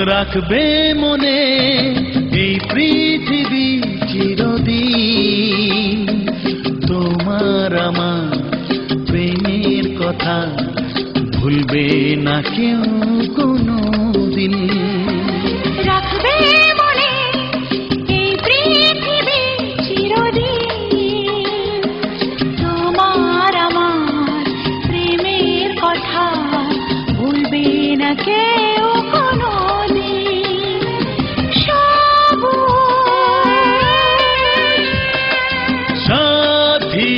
রাখবে মনে এই পৃথিবী চিরদিন। তোমার আমার প্রেমের কথা ভুলবে না কেউ কোনোদিন। রাখবে মনে এই পৃথিবী চিরদিন। তোমার আমার প্রেমের কথা ভুলবে না কেউ কোনোদিন। সাথী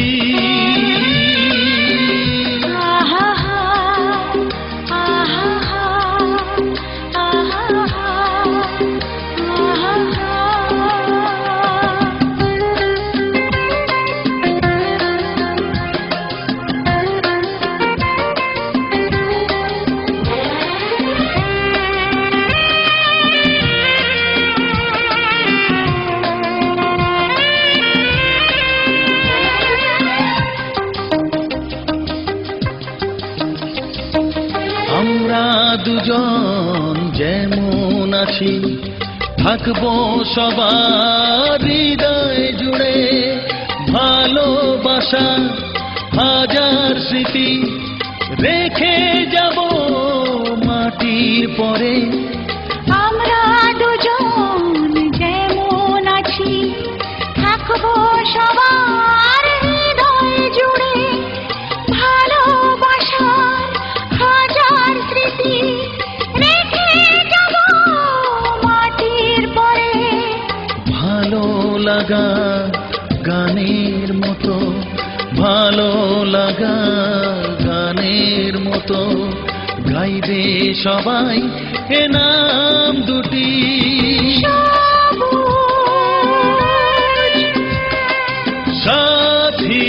আমরা দুজন যেমন আছি থাকবো সবার হৃদয় জুড়ে। ভালোবাসা হাজার স্মৃতি রেখে যাব মাটির পরে। আমরা দুজন যেমন আছি থাকবো সবার হৃদয় জুড়ে। ভালোবাসার হাজার স্মৃতি রেখে যাব মাটির পরে। ভালো লাগা গানের মতো, ভালো লাগা গানের মতো গাইবে সবাই এ নাম দুটি। সাথী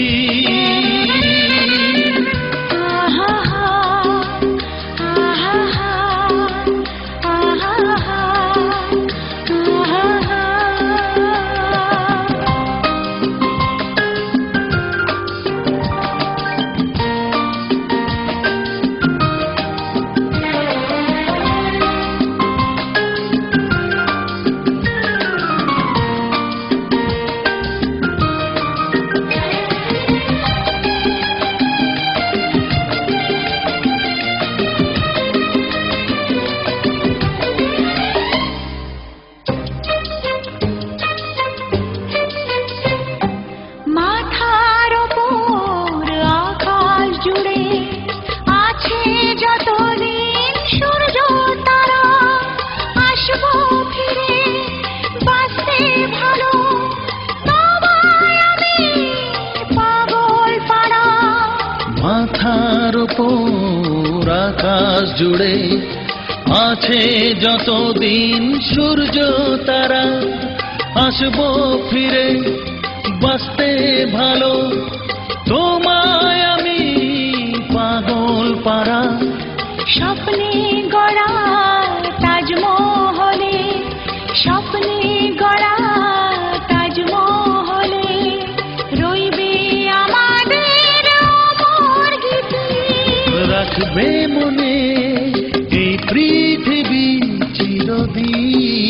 মাথার ওপর আকাশ জুড়ে আছে যতদিন সূর্য তারা। আসবো ফিরে বাঁচতে ভালো তোমায় আমি পাগল পাড়া। মাথার ওপর আকাশ জুড়ে আছে যতদিন সূর্য তারা। আসবো ফিরে বাঁচতে ভালো তোমায় আমি পাগল পাড়া। স্বপ্নে গড়া তাজমহলে, স্বপ্নে গড়া তাজমহলে রইবে আমাদের অমর গীতি। রাখবে মনে এই পৃথিবী চিরদিন।